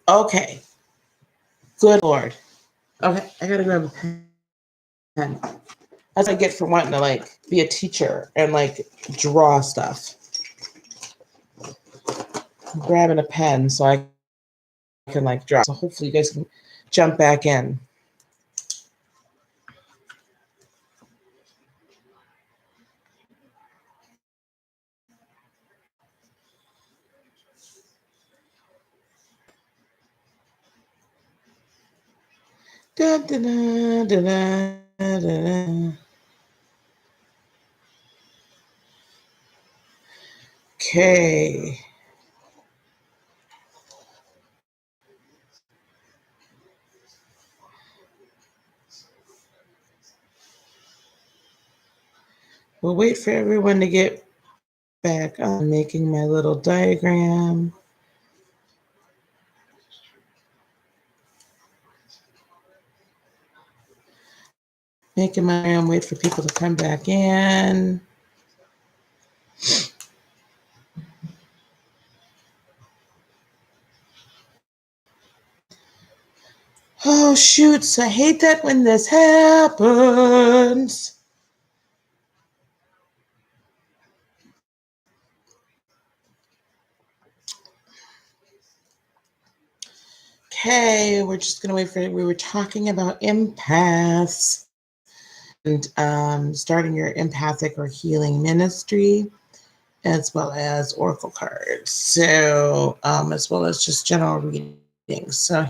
Okay. Good Lord. Okay, I gotta grab a pen. That's what I get for wanting to like be a teacher and like draw stuff. I'm grabbing a pen so I can like draw. So hopefully you guys can jump back in. Da, da, da, da, da, da. Okay. We'll wait for everyone to get back. I'm making my little diagram. Making my diagram, wait for people to come back in. Oh, shoots. I hate that when this happens. Okay, we're just going to wait for it. We were talking about empaths and starting your empathic or healing ministry, as well as oracle cards. So, as well as just general readings. So,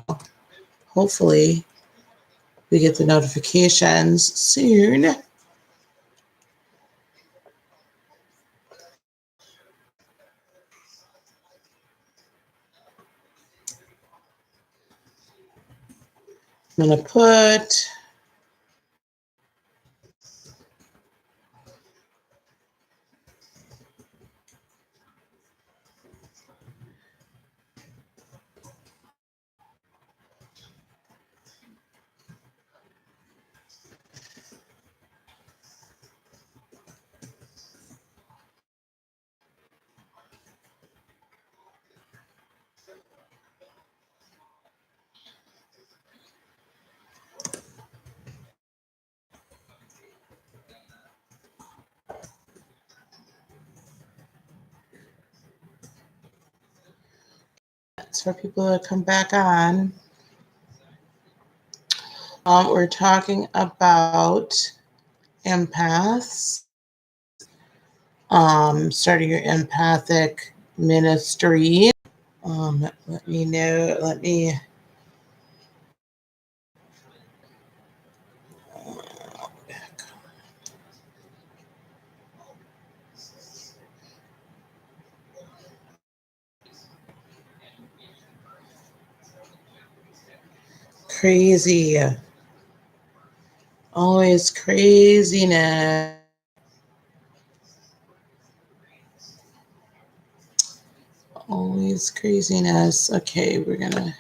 hopefully, we get the notifications soon. I'm going to put for people to come back on. We're talking about empaths, starting your empathic ministry. Let me know. Let me. Crazy. Always craziness. Always craziness. Okay, we're gonna.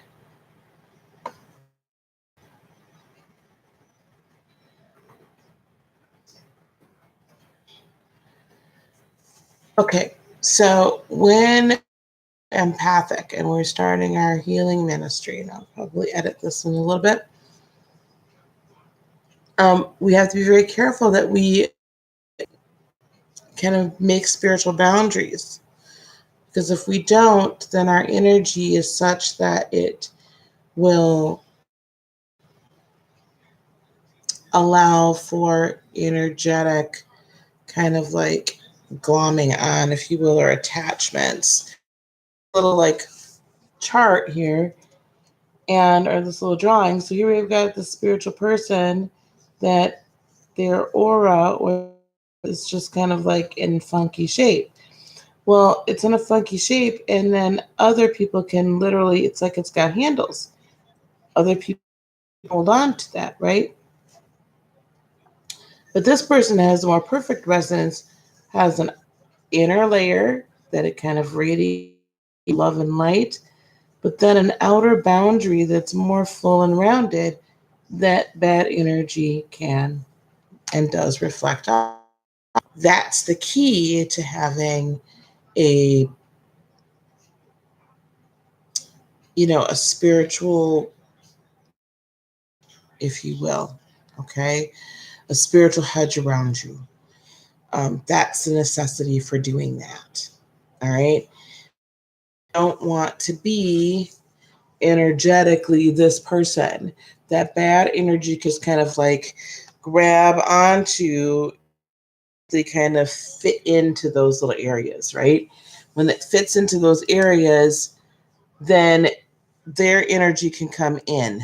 Okay, so when empathic and we're starting our healing ministry, and I'll probably edit this in a little bit. We have to be very careful that we kind of make spiritual boundaries. Because if we don't, then our energy is such that it will allow for energetic kind of like glomming on, if you will, or attachments. Little like chart here and or this little drawing. So here we've got the spiritual person that their aura is just kind of like in funky shape. Well, it's in a funky shape, and then other people can literally, it's like it's got handles. Other people hold on to that, right? But this person has a more perfect resonance, has an inner layer that it kind of radiates love and light, but then an outer boundary that's more full and rounded that bad energy can and does reflect on. That's the key to having a a spiritual, if you will, okay, a spiritual hedge around you. That's the necessity for doing that. All right. Don't want to be energetically this person. That bad energy can kind of like grab onto, they kind of fit into those little areas, right? When it fits into those areas, then their energy can come in.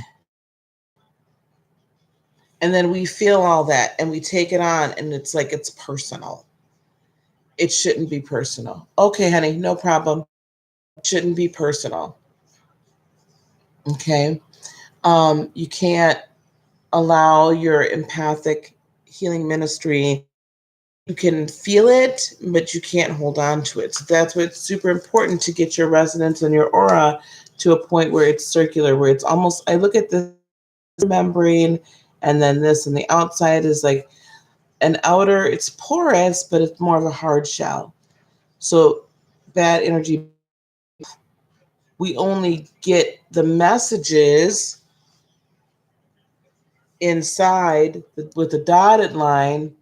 And then we feel all that and we take it on, and it's like it's personal. It shouldn't be personal. Okay, honey, no problem. It shouldn't be personal. Okay. You can't allow your empathic healing ministry, you can feel it, but you can't hold on to it. So that's why it's super important to get your resonance and your aura to a point where it's circular, where it's almost, I look at this membrane and then this, and the outside is like an outer, it's porous, but it's more of a hard shell. So bad energy, we only get the messages inside with the dotted line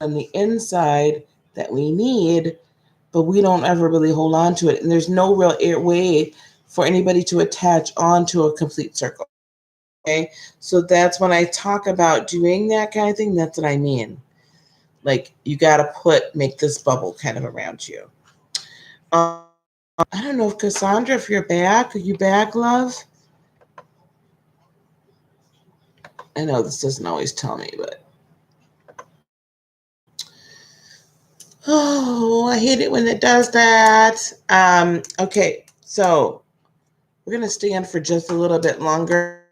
on the inside that we need, but we don't ever really hold on to it. And there's no real way for anybody to attach onto a complete circle. Okay. So that's when I talk about doing that kind of thing, that's what I mean. Like you got to make this bubble kind of around you. I don't know if Cassandra, if you're back, are you back, love? I know this doesn't always tell me, but oh, I hate it when it does that. Okay, so we're gonna stand for just a little bit longer,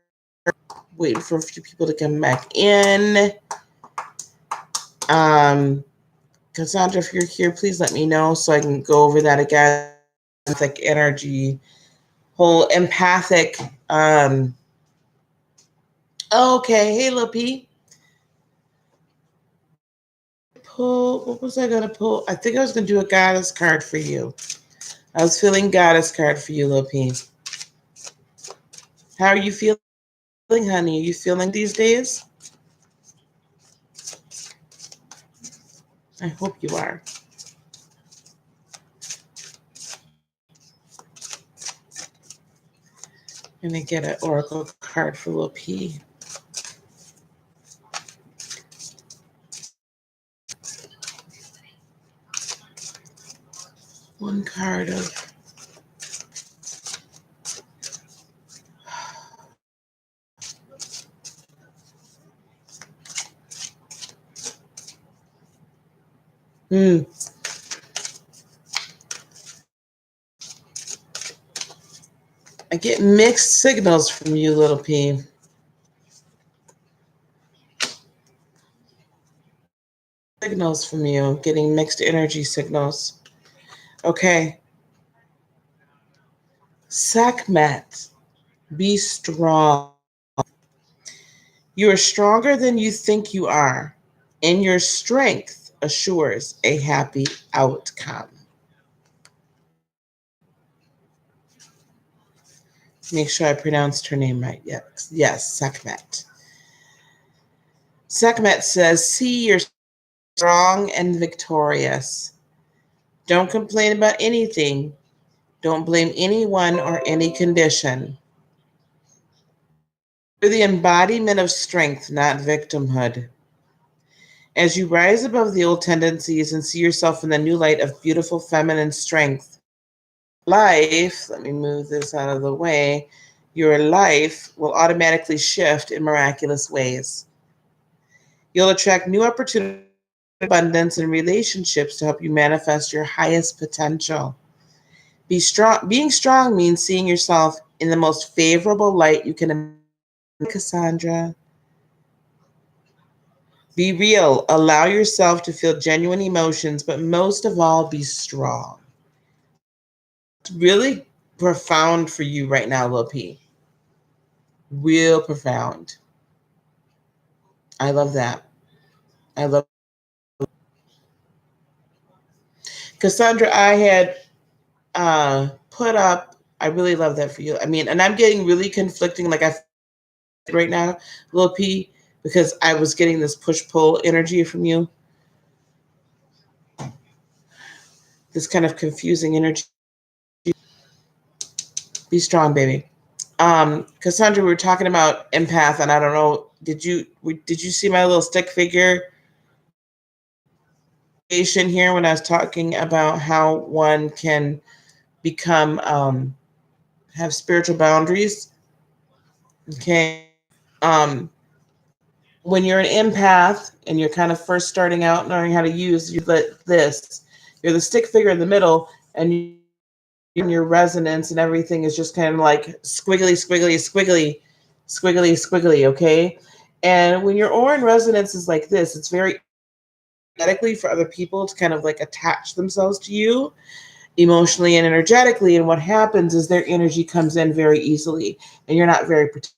waiting for a few people to come back in. Cassandra, if you're here, please let me know so I can go over that again. Empathic energy, whole empathic. Okay, hey, Lil P. Pull. What was I gonna pull? I think I was gonna do a goddess card for you. I was feeling goddess card for you, Lil P. How are you feeling, honey? Are you feeling these days? I hope you are. I'm gonna get an oracle card for Lil P. One card of I get mixed signals from you, Little P. Signals from you, getting mixed energy signals. Okay. Sekhmet, be strong. You are stronger than you think you are, and your strength assures a happy outcome. Make sure I pronounced her name right. Yes, Sekhmet. Sekhmet says, see, you're strong and victorious. Don't complain about anything. Don't blame anyone or any condition. You're the embodiment of strength, not victimhood. As you rise above the old tendencies and see yourself in the new light of beautiful feminine strength, life, let me move this out of the way, your life will automatically shift in miraculous ways. You'll attract new opportunities, abundance, and relationships to help you manifest your highest potential. Be strong. Being strong means seeing yourself in the most favorable light you can imagine, Cassandra. Be real. Allow yourself to feel genuine emotions, but most of all, be strong. It's really profound for you right now, Lil P. Real profound. I love that. I love Cassandra. I had put up I really love that for you. I mean, and I'm getting really conflicting, like I right now, Lil P, because I was getting this push-pull energy from you. This kind of confusing energy. Be strong, baby. Cassandra, we were talking about empath, and I don't know, did you see my little stick figure here when I was talking about how one can become have spiritual boundaries? Okay. When you're an empath and you're kind of first starting out learning how to use, you're the stick figure in the middle, and your resonance and everything is just kind of like squiggly, squiggly, squiggly, squiggly, squiggly, okay? And when your aura and resonance is like this, it's very energetically for other people to kind of like attach themselves to you emotionally and energetically. And what happens is their energy comes in very easily and you're not very protected.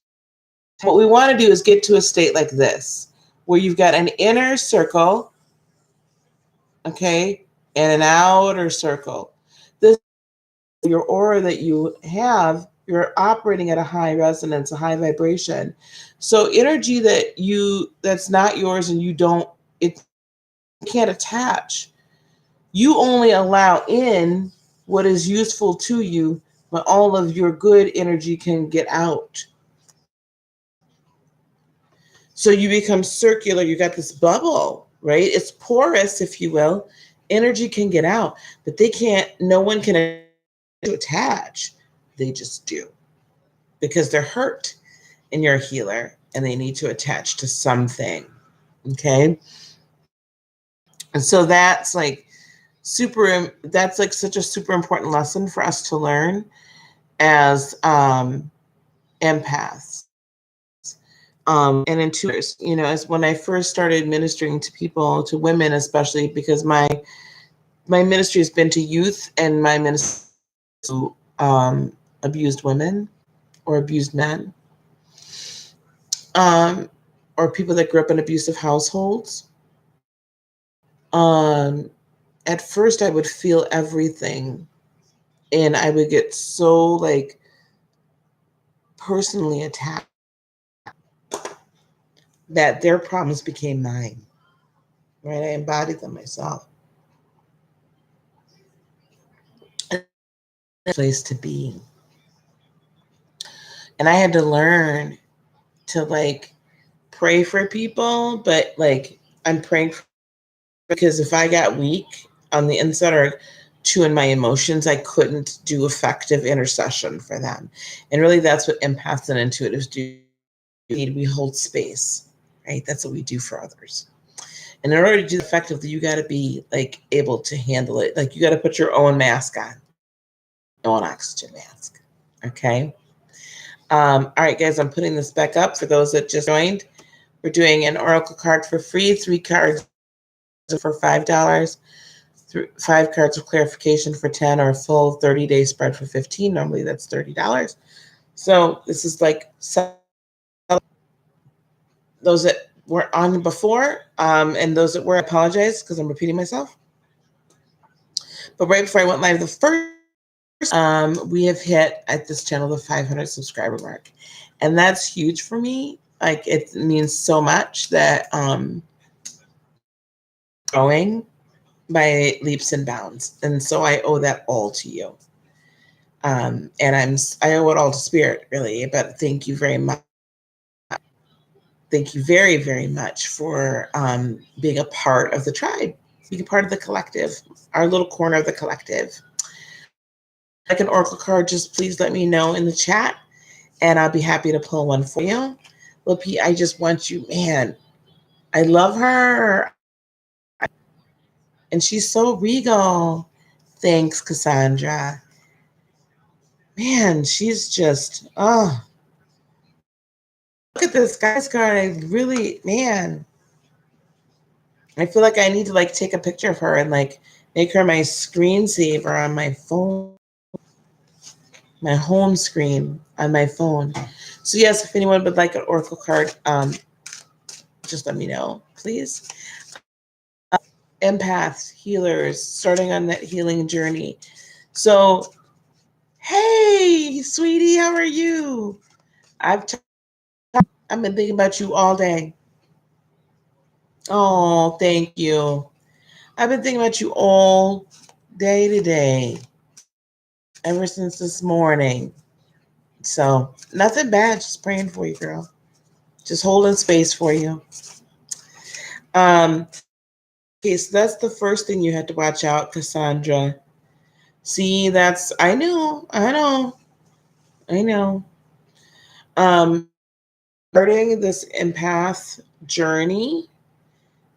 What we want to do is get to a state like this, where you've got an inner circle, okay, and an outer circle. This your aura that you have, you're operating at a high resonance, a high vibration. So energy that's not yours and it can't attach. You only allow in what is useful to you, but all of your good energy can get out. So you become circular. You got this bubble, right? It's porous, if you will. Energy can get out, but no one can attach. They just do because they're hurt and you're a healer and they need to attach to something. Okay. And so that's like such a super important lesson for us to learn as empaths. And intuitors, as when I first started ministering to people, to women especially, because my ministry has been to youth and my ministry to abused women or abused men, or people that grew up in abusive households. At first I would feel everything and I would get so like personally attacked that their problems became mine, right? I embodied them myself. A place to be. And I had to learn to like pray for people, but like I'm praying because if I got weak on the inside or too in my emotions, I couldn't do effective intercession for them. And really that's what empaths and intuitives do. We hold space, right? That's what we do for others. And in order to do it effectively, you got to be like able to handle it. Like you got to put your own mask on, your own oxygen mask. Okay. All right, guys, I'm putting this back up for those that just joined. We're doing an oracle card for free, 3 cards for $5, 5 cards of clarification for $10, or a full 30-day spread for $15. Normally that's $30. So this is like those that were on before, and those that were, I apologize because I'm repeating myself. But right before I went live, the first, we have hit at this channel the 500 subscriber mark, and that's huge for me. Like it means so much that growing by leaps and bounds, and so I owe that all to you. And I owe it all to Spirit, really. But thank you very much. Thank you very, very much for being a part of the tribe, being a part of the collective, our little corner of the collective. Like an oracle card, just please let me know in the chat, and I'll be happy to pull one for you. Well, Pete, I just want you, man. I love her, and she's so regal. Thanks, Cassandra. Man, she's just look at this guy's card. I really, man. I feel like I need to like take a picture of her and like make her my screensaver on my phone, my home screen on my phone. So yes, if anyone would like an oracle card, just let me know, please. Empaths, healers, starting on that healing journey. So Hey, sweetie, how are you? I've t- I've been thinking about you all day. Oh, thank you. I've been thinking about you all day today, ever since this morning. So nothing bad, just praying for you, girl. Just holding space for you. Um, okay, so that's the first thing you had to watch out, Cassandra. See, that's I know. Um, Starting this empath journey,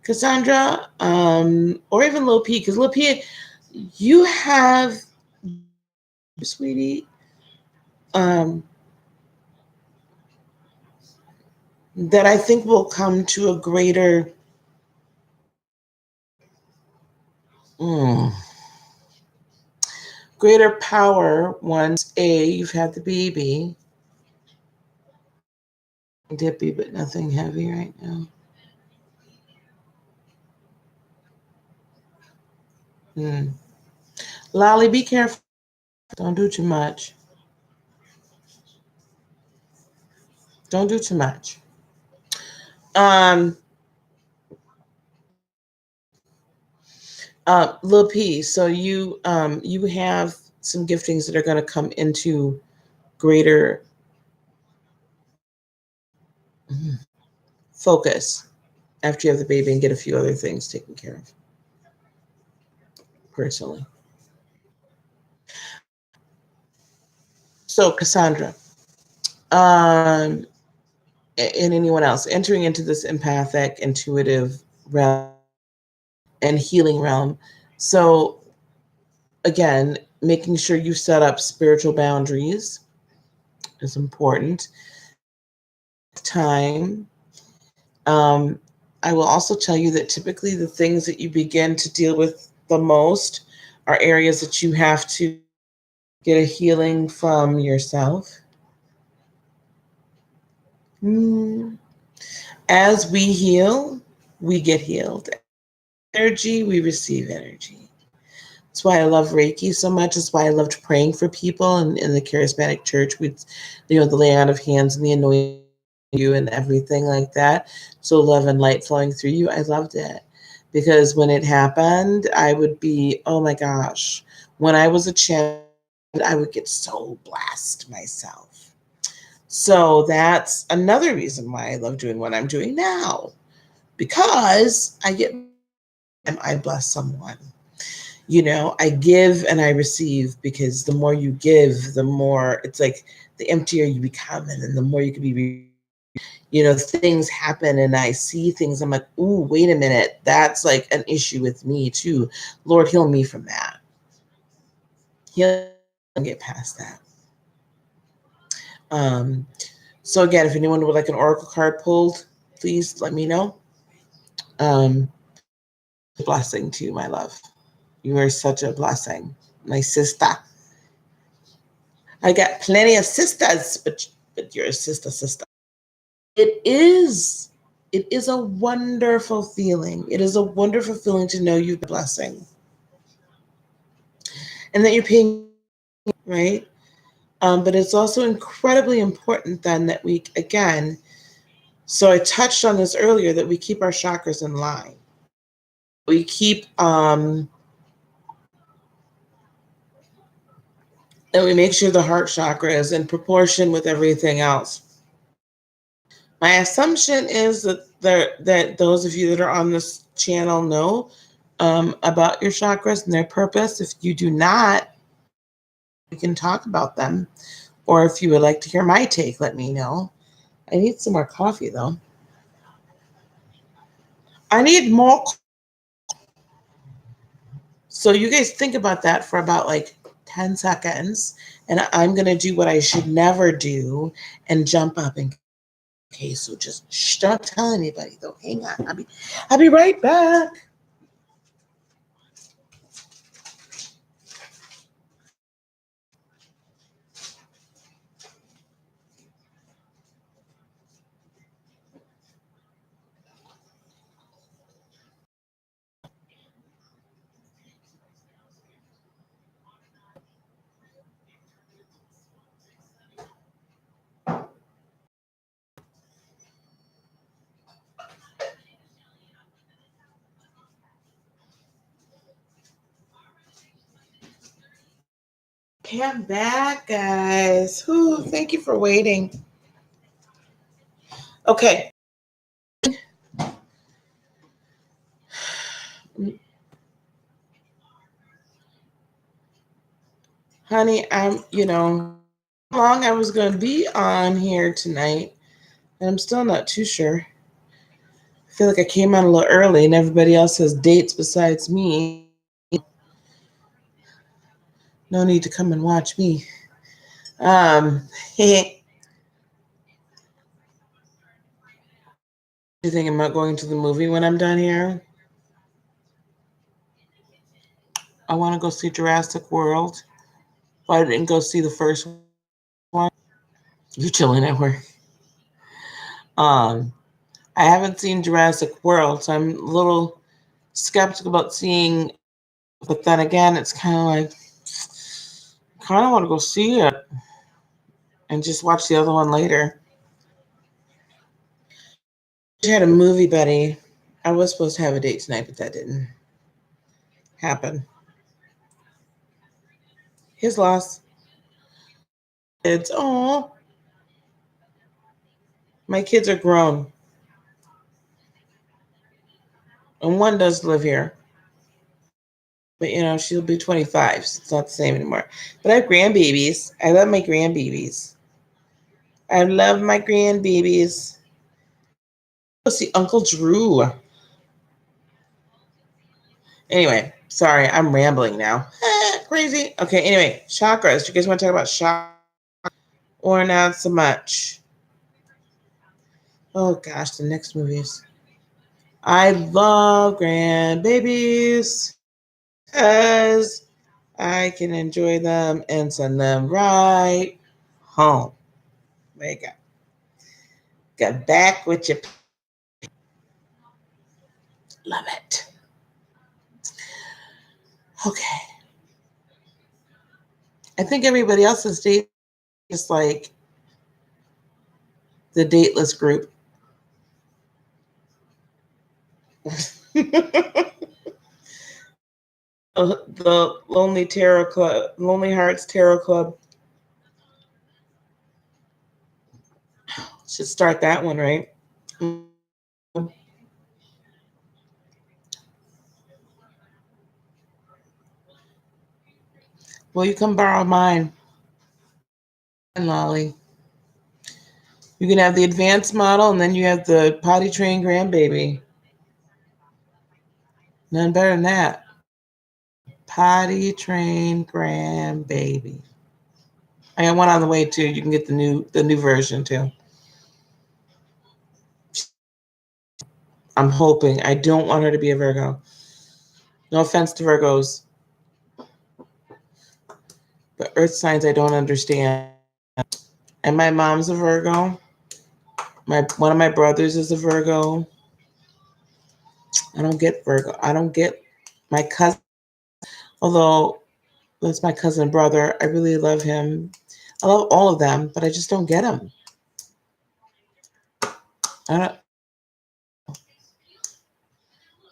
Cassandra, or even Lil P, because Lil P, you have, sweetie, um, that I think will come to a mm, greater power once you've had the baby. Dippy, but nothing heavy right now. Mm. Lolly, be careful. Don't do too much. Don't do too much. Um, Lil P, so you have some giftings that are going to come into greater focus after you have the baby and get a few other things taken care of personally. So Cassandra, um, and anyone else entering into this empathic, intuitive realm and healing realm. So again, making sure you set up spiritual boundaries is important. Time. Um, I will also tell you that typically the things that you begin to deal with the most are areas that you have to get a healing from yourself. Mm. As we heal, we get healed. Energy, we receive energy. That's why I love Reiki so much. That's why I loved praying for people in the charismatic church with, the laying out of hands and the anointing you and everything like that. So love and light flowing through you. I loved it because when it happened, I would be, oh my gosh. When I was a child, I would get so blessed myself. So that's another reason why I love doing what I'm doing now because I bless someone. I give and I receive because the more you give, the more it's like the emptier you become, and then the more you can be. Things happen, and I see things. I'm like, ooh, wait a minute, that's like an issue with me too. Lord, heal me from that. Heal and get past that. Um, so again, if anyone would like an oracle card pulled, please let me know. Um, Blessing to you, my love. You are such a blessing, my sister. I got plenty of sisters, but you're a sister. It is. It is a wonderful feeling. It is a wonderful feeling to know you've been a blessing and that you're paying, right? But it's also incredibly important then that we, again, so I touched on this earlier, that we keep our chakras in line. We keep, and we make sure the heart chakra is in proportion with everything else. My assumption is that those of you that are on this channel know about your chakras and their purpose. If you do not, we can talk about them. Or if you would like to hear my take, let me know. I need some more coffee though. I need more. So you guys think about that for about like 10 seconds. And I'm going to do what I should never do and jump up and, okay, so just don't tell anybody though. Hang on. I'll be right back. Okay, I'm back, guys. Whew, thank you for waiting. Okay. Honey, how long I was going to be on here tonight, and I'm still not too sure. I feel like I came on a little early and everybody else has dates besides me. No need to come and watch me. You think I'm not going to the movie when I'm done here? I want to go see Jurassic World, but I didn't go see the first one. You chilling at work? Um, I haven't seen Jurassic World, so I'm a little skeptical about seeing. But then again, it's kind of like, kind of want to go see it and just watch the other one later. I had a movie buddy. I was supposed to have a date tonight, but that didn't happen. His loss. It's my kids are grown, and one does live here. But she'll be 25, so it's not the same anymore. But I have grandbabies. I love my grandbabies. I love my grandbabies. Go see Uncle Drew. Anyway, sorry, I'm rambling now. Crazy. Okay, anyway, chakras. Do you guys want to talk about chakras or not so much? Oh gosh, the next movies. I love grandbabies because I can enjoy them and send them right home. There you go. Got back with you. Love it. Okay. I think everybody else's date is like the dateless group. The Lonely Hearts Tarot Club. Should start that one, right? Well, you can borrow mine, Lolly. You can have the advanced model, and then you have the potty trained grandbaby. None better than that. Potty trained grandbaby. I got one on the way too. You can get the new version too. I'm hoping. I don't want her to be a Virgo. No offense to Virgos, but Earth signs I don't understand. And my mom's a Virgo. One of my brothers is a Virgo. I don't get Virgo. I don't get my cousin. Although that's my cousin brother. I really love him. I love all of them, but I just don't get them. I don't.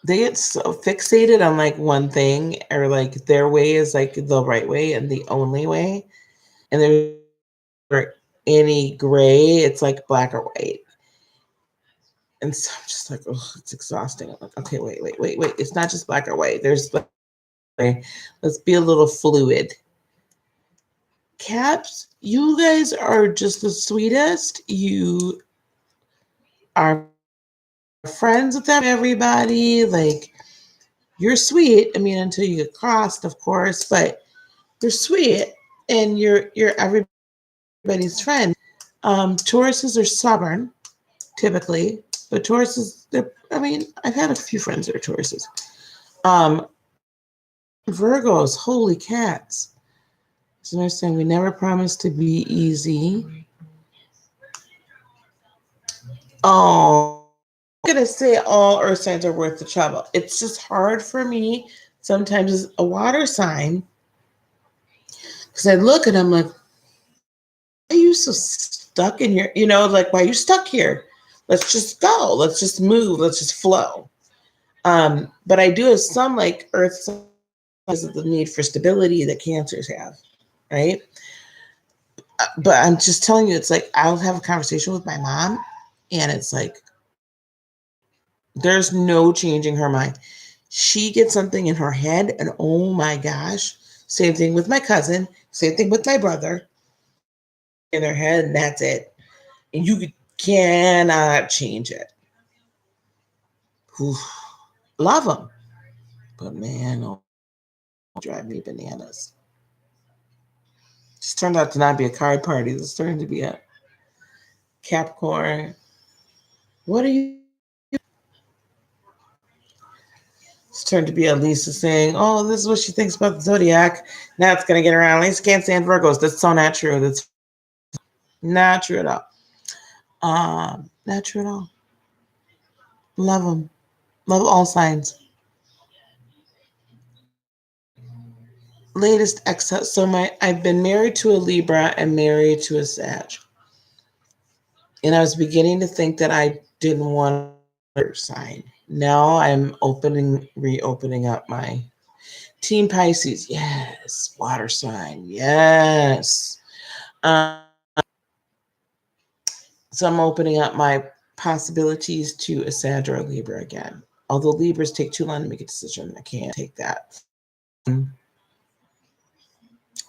They get so fixated on like one thing, or like their way is like the right way and the only way, and there's any gray. It's like black or white. And so I'm just like, oh, it's exhausting. I'm like, okay, wait. It's not just black or white. Let's be a little fluid. Caps, you guys are just the sweetest. You are friends with everybody. Like, you're sweet. I mean, until you get crossed, of course, but you're sweet and you're everybody's friend. Tauruses are stubborn, typically, but Tauruses, I've had a few friends that are Tauruses. Virgos, holy cats. So they're saying we never promised to be easy. Oh, I'm going to say all earth signs are worth the trouble. It's just hard for me sometimes as a water sign because I look and I'm like, why are you so stuck in here? Like, why are you stuck here? Let's just go. Let's just move. Let's just flow. But I do have some like earth signs of the need for stability that cancers have. right? But I'm just telling you, it's like I'll have a conversation with my mom, and it's like there's no changing her mind. She gets something in her head, and oh my gosh, same thing with my cousin, same thing with my brother in their head, and that's it. And you cannot change it. Whew. Love them, but man, oh, drive me bananas. This turned out to not be a card party. This turned to be a Capricorn. What are you? It's turned to be a Lisa saying, "Oh, this is what she thinks about the zodiac." Now it's gonna get around. Lisa can't stand Virgos. That's so not true. That's not true at all. Not true at all. Love them. Love all signs. Latest excess. So I've been married to a Libra and married to a Sag, and I was beginning to think that I didn't want a sign. Now I'm reopening up my Team Pisces. Yes, water sign. Yes. Um, so I'm opening up my possibilities to a Sag or a Libra again. Although Libras take too long to make a decision, I can't take that.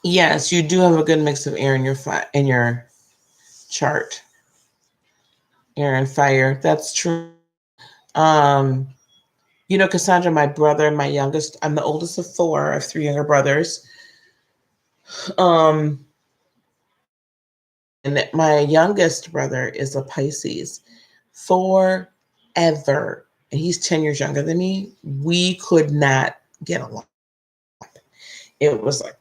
Yes, you do have a good mix of air in your chart. Air and fire. That's true. Um, Cassandra, my brother, my youngest, I'm the oldest of four. I have three younger brothers. Um, and my youngest brother is a Pisces. Forever. And he's 10 years younger than me. We could not get along. It was like,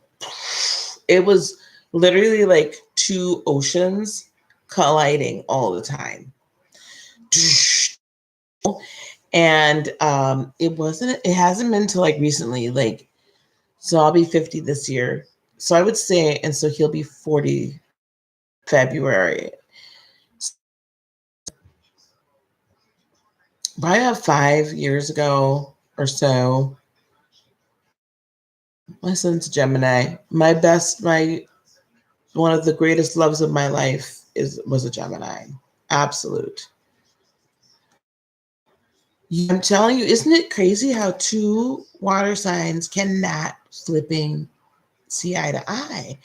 it was literally like two oceans colliding all the time. And it hasn't been till like recently, like, so I'll be 50 this year. So I would say, and so he'll be 40 February. Probably about 5 years ago or so, my son's Gemini. One of the greatest loves of my life was a Gemini. Absolute. I'm telling you, isn't it crazy how two water signs cannot flipping see eye to eye?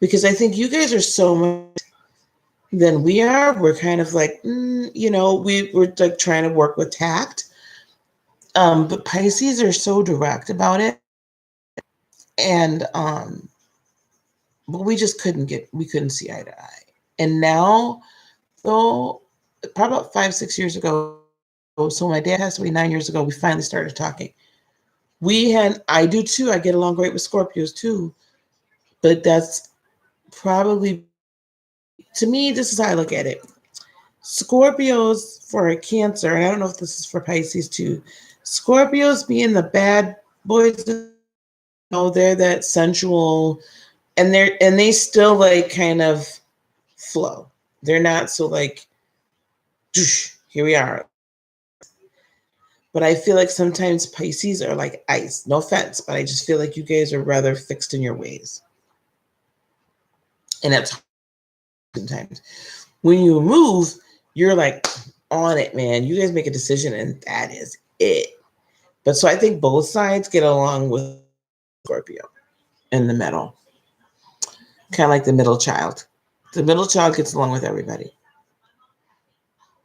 Because I think you guys are so much than we are. We're kind of like, we're like trying to work with tact. But Pisces are so direct about it. And but we couldn't see eye to eye. And now, though, probably about 5, 6 years ago, so my dad passed away 9 years ago, we finally started talking. I do too. I get along great with Scorpios too. But that's probably, to me, this is how I look at it. Scorpios for a Cancer, and I don't know if this is for Pisces too. Scorpios being the bad boys, they're that sensual, and they still like kind of flow. They're not so like, here we are. But I feel like sometimes Pisces are like ice. No offense, but I just feel like you guys are rather fixed in your ways. And that's sometimes. When you move, you're like on it, man. You guys make a decision and that is it. But so I think both sides get along with Scorpio in the middle. Kind of like the middle child. The middle child gets along with everybody.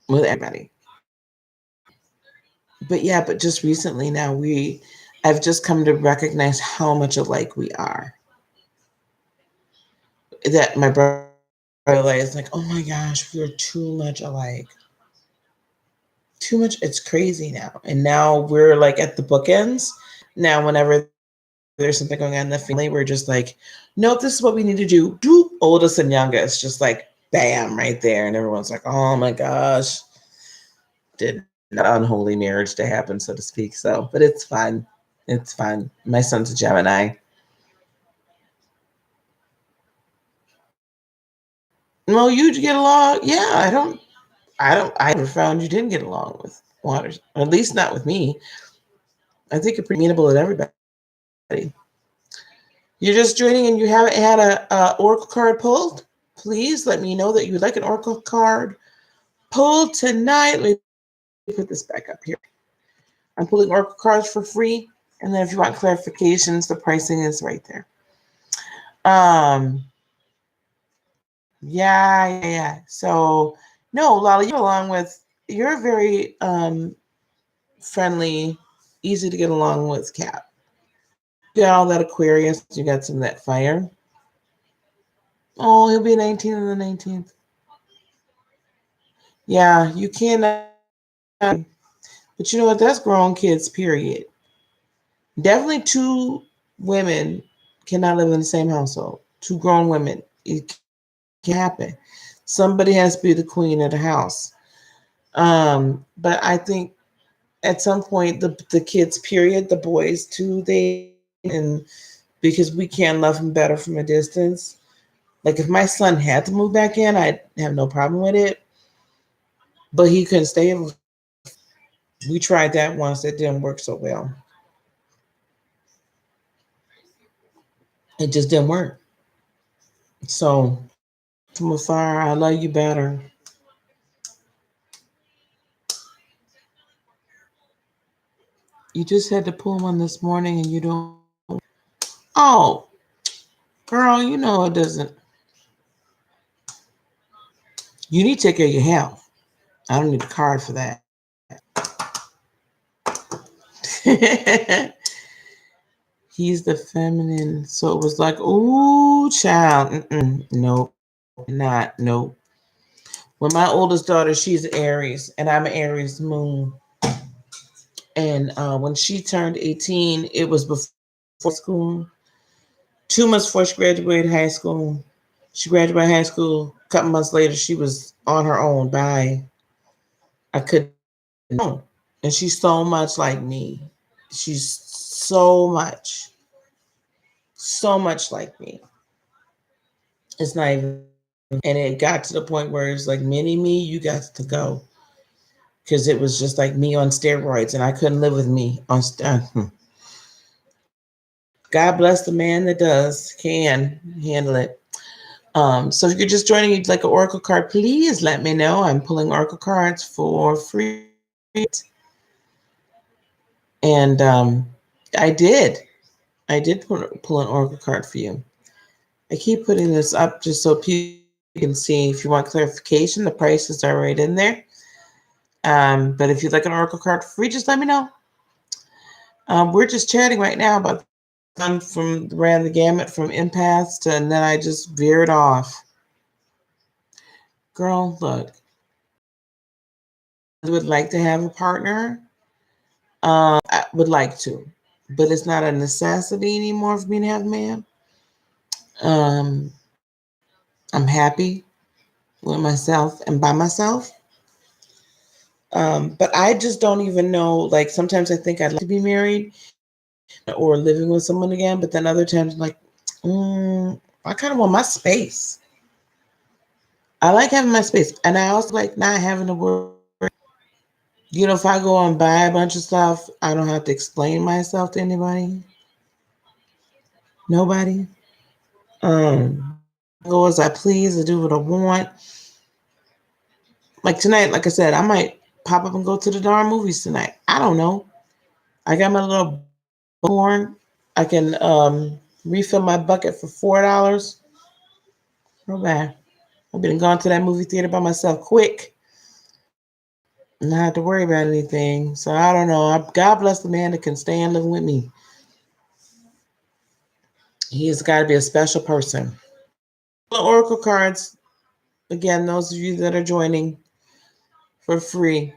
With everybody. But yeah, but just recently now I've just come to recognize how much alike we are. That my brother is like, oh my gosh, we're too much alike. Too much. It's crazy now. And now we're like at the bookends. Now, whenever there's something going on in the family, we're just like, nope, this is what we need to do. Do oldest and youngest, just like bam, right there. And everyone's like, oh my gosh. Did not unholy marriage to happen, so to speak. So, but it's fun. It's fun. My son's a Gemini. Well, you get along. Yeah, I never found you didn't get along with Waters. At least not with me. I think you're pretty amenable with everybody. You're just joining and you haven't had a oracle card pulled, please let me know that you would like an oracle card pulled tonight. Let me put this back up here. I'm pulling oracle cards for free, and then if you want clarifications, the pricing is right there. Yeah. So no, Lala, you along with you're very friendly, easy to get along with cat. You got all that Aquarius, you got some of that fire. Oh, he'll be 19 on the 19th. Yeah, you cannot. But you know what? That's grown kids, period. Definitely two women cannot live in the same household. Two grown women. It can't happen. Somebody has to be the queen of the house. But I think at some point the kids, period, the boys too, they and because we can love them better from a distance. Like if my son had to move back in, I'd have no problem with it. But he couldn't stay. We tried that once. It didn't work so well. It just didn't work. So from afar, I love you better. You just had to pull one this morning and you don't. Oh, girl, you know it doesn't. You need to take care of your health. I don't need a card for that. He's the feminine. So it was like, ooh, child. Nope, not. Nope. Well, my oldest daughter, she's Aries, and I'm an Aries moon. And when she turned 18, it was before school. 2 months before she graduated high school. She graduated high school. A couple months later, she was on her own. Bye. I couldn't know. And she's so much like me. She's so much like me. It's not even. And it got to the point where it's like, mini me, you got to go. Because it was just like me on steroids, and I couldn't live with me on steroids. God bless the man that can handle it. So if you're just joining, you'd like an oracle card, please let me know. I'm pulling oracle cards for free. And I did pull an oracle card for you. I keep putting this up just so people can see. If you want clarification, the prices are right in there. But if you'd like an oracle card for free, just let me know. We're just chatting right now about ran the gamut from empaths to, and then I just veered off. Girl, look, I would like to have a partner. I would like to, but it's not a necessity anymore for me to have a man. Um, I'm happy with myself and by myself. But I just don't even know. Like sometimes I think I'd like to be married or living with someone again, but then other times I'm like, I kind of want my space. I like having my space, and I also like not having to worry. If I go and buy a bunch of stuff, I don't have to explain myself to anybody. Nobody. Go as I please, I do what I want. Like tonight, like I said, I might pop up and go to the darn movies tonight. I don't know. I got my little born. I can refill my bucket for $4. No bad. I've been going to that movie theater by myself quick. Not have to worry about anything. So I don't know. God bless the man that can stay and live with me. He's got to be a special person. Oracle cards. Again, those of you that are joining for free.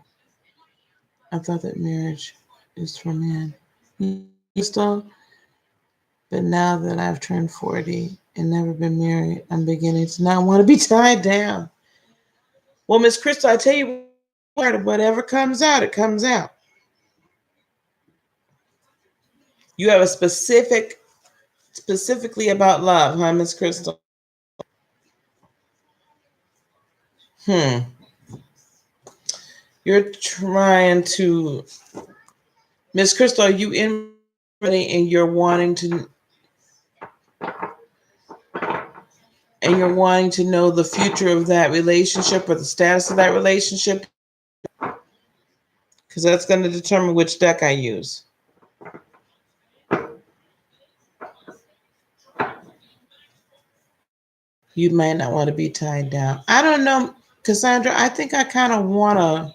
I thought that marriage is for men. Still, but now that I've turned 40 and never been married, I'm beginning to not want to be tied down. Well, Miss Crystal, I tell you what, whatever comes out, it comes out. You have a specifically about love, huh, Miss Crystal? You're trying to, Miss Crystal, are you in and you're wanting to and you're wanting to know the future of that relationship or the status of that relationship, because that's going to determine which deck I use. You might not want to be tied down. I don't know, Cassandra. I think I kind of want to.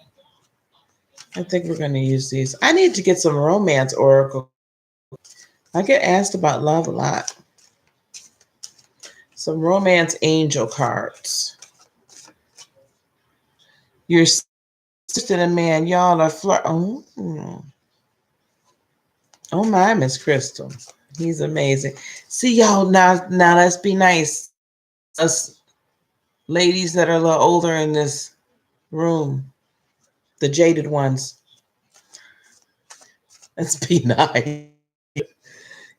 I think we're going to use these. I need to get some romance oracle. I get asked about love a lot. Some romance angel cards. You're interested in a man. Y'all are oh my, Miss Crystal. He's amazing. See y'all now. Let's be nice. Us ladies that are a little older in this room, the jaded ones. Let's be nice.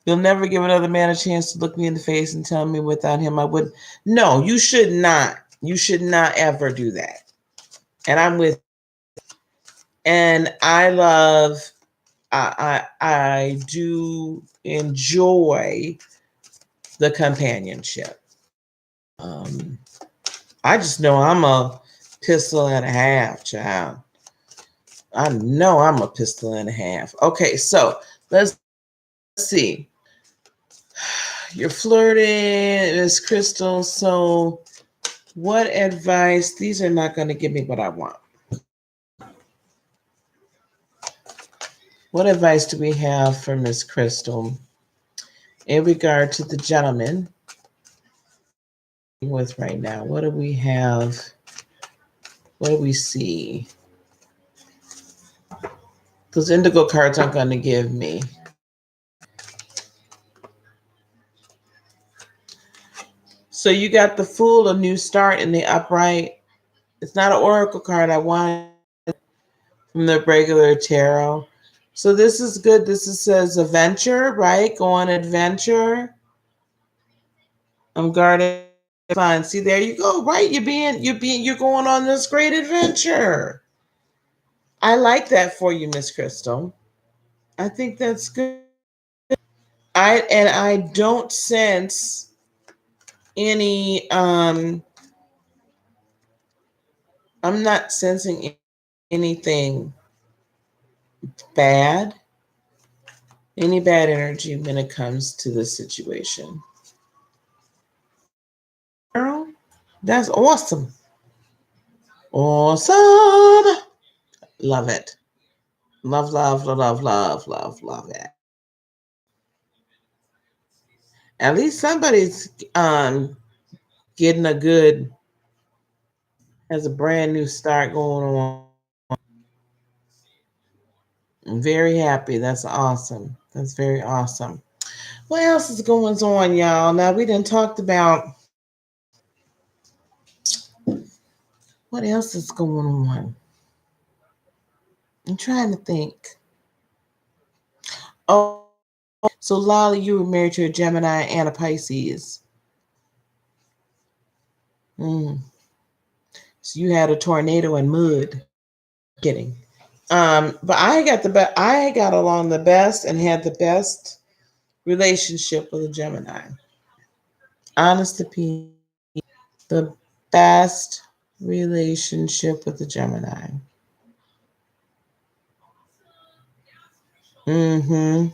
You'll never give another man a chance to look me in the face and tell me without him I wouldn't. No, you should not. You should not ever do that. And I'm with. And I love. I do enjoy the companionship. I just know I'm a pistol and a half, child. I know I'm a pistol and a half. Okay, so let's see. You're flirting, Miss Crystal. So, what advice? These are not going to give me what I want. What advice do we have for Miss Crystal in regard to the gentleman with right now? What do we have? What do we see? Those indigo cards aren't going to give me. So you got the Fool, a new start in the upright. It's not an oracle card. I want it from the regular tarot. So this is good. Says adventure, right? Go on adventure. I'm guarding fun. See, there you go. Right, you're going on this great adventure. I like that for you, Miss Crystal. I think that's good. I don't sense any I'm not sensing anything bad, any bad energy when it comes to this situation. Girl, that's awesome. Awesome. Love it. Love it. At least somebody's getting a good, has a brand new start going on. I'm very happy. That's awesome. That's very awesome. What else is going on, y'all? Now we done talked about what else is going on. I'm trying to think. Oh, so Lolly, you were married to a Gemini and a Pisces. So you had a tornado and mud. Kidding. But I got along the best and had the best relationship with a Gemini. Honest opinion, the best relationship with a Gemini. Mm-hmm.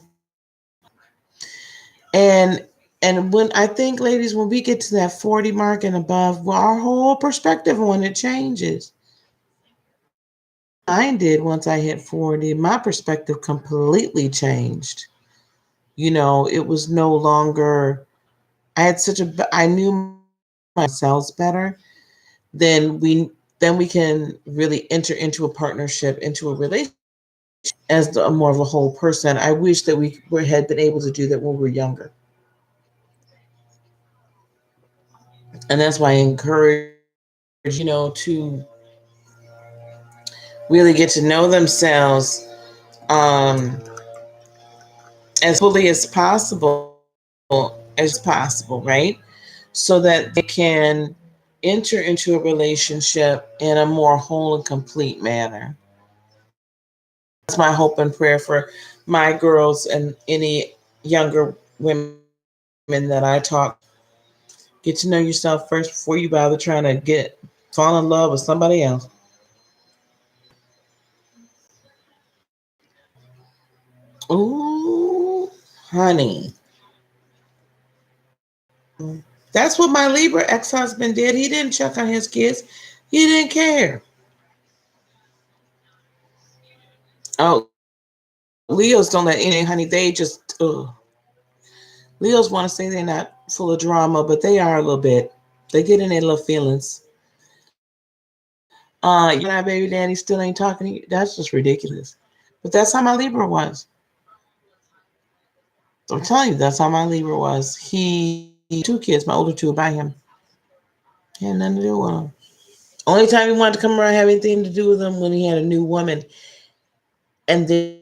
And when I think, ladies, when we get to that 40 mark and above, well, our whole perspective on it changes. Mine did once I hit 40. My perspective completely changed. It was no longer, I knew myself better. Then we can really enter into a partnership, into a relationship as more of a whole person. I wish that we had been able to do that when we were younger. And that's why I encourage, to really get to know themselves as fully as possible, right? So that they can enter into a relationship in a more whole and complete manner. That's my hope and prayer for my girls and any younger women that I talk. Get to know yourself first before you bother trying to fall in love with somebody else. Ooh, honey. That's what my Libra ex-husband did. He didn't check on his kids. He didn't care. Oh, Leos don't let anything, honey. They just, Leos want to say they're not full of drama, but they are a little bit. They get in their little feelings. You and I, baby daddy, still ain't talking to you. That's just ridiculous. But that's how my Libra was. I'm telling you, that's how my Libra was. He two kids, my older two, by him. He had nothing to do with them. Only time he wanted to come around have anything to do with them when he had a new woman, and then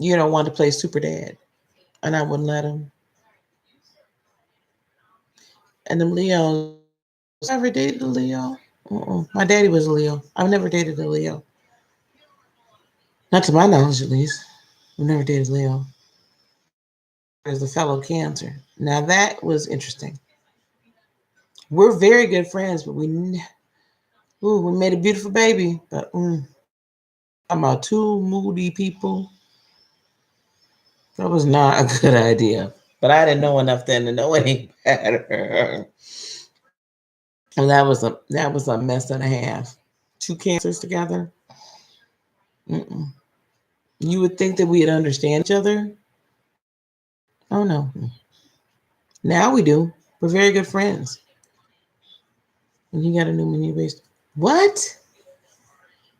wanted to play super dad, and I wouldn't let him. And them Leos, I ever dated a Leo? My daddy was a Leo. I've never dated a Leo, not to my knowledge, at least. I've never dated a Leo. As a fellow Cancer, now that was interesting. We're very good friends, but we made a beautiful baby. But I'm about two moody people. That was not a good idea. But I didn't know enough then to know any better. And that was a mess and a half. Two cancers together. Mm-mm. You would think that we'd understand each other. Oh no. Now we do. We're very good friends. And you got a new menu based. What?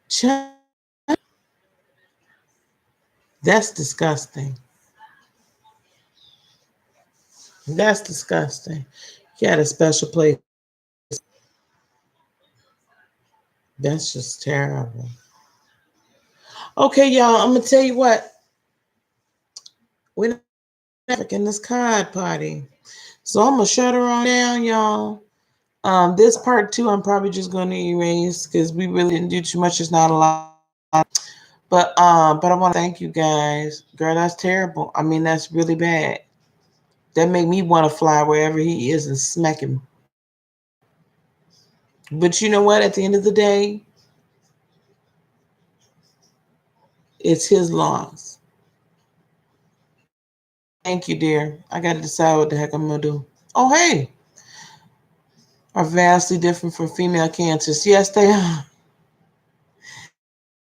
Ch- That's disgusting. That's disgusting. You had a special place. That's just terrible. Okay, y'all, I'm gonna tell you what. We're not in this card party. So I'm gonna shut her on down, y'all. This part two, I'm probably just gonna erase because we really didn't do too much. It's not a lot. But I want to thank you guys. Girl, that's terrible. I mean, that's really bad. That made me want to fly wherever he is and smack him. But you know what? At the end of the day, it's his loss. Thank you, dear. I got to decide what the heck I'm gonna do. Oh, hey, are vastly different from female cancers. Yes, they are.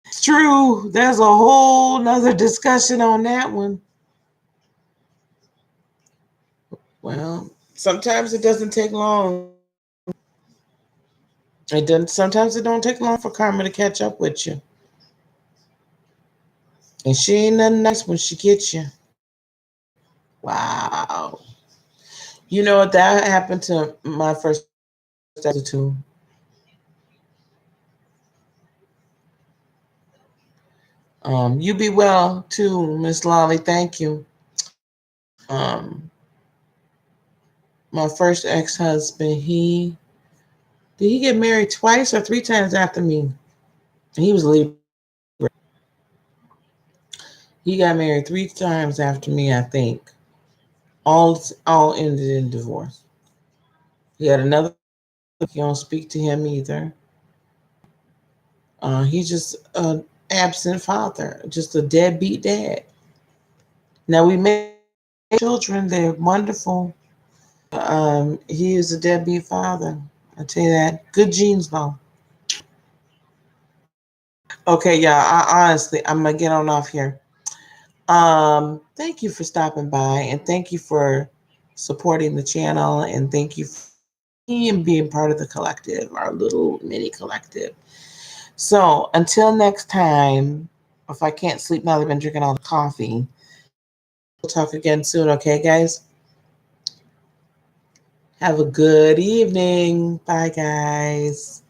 It's true. There's a whole nother discussion on that one. Well, sometimes it doesn't take long. It doesn't. Sometimes it don't take long for karma to catch up with you, and she ain't nothing nice when she gets you. Wow. You know what? That happened to my first too. You be well too, Miss Lolly. Thank you. Um, my first ex-husband, he did he get married twice or three times after me? He was Libra. He got married three times after me, I think. All ended in divorce. He had another. You don't speak to him either. He's just an absent father, just a deadbeat dad. Now we made children; they're wonderful. He is a deadbeat father. I tell you that. Good genes though. Okay, y'all. Honestly, I'm gonna get on off here. Thank you for stopping by, and thank you for supporting the channel, and thank you for being part of the collective, our little mini collective. So until next time, if I can't sleep now, I've been drinking all the coffee. We'll talk again soon, okay, guys? Have a good evening. Bye, guys.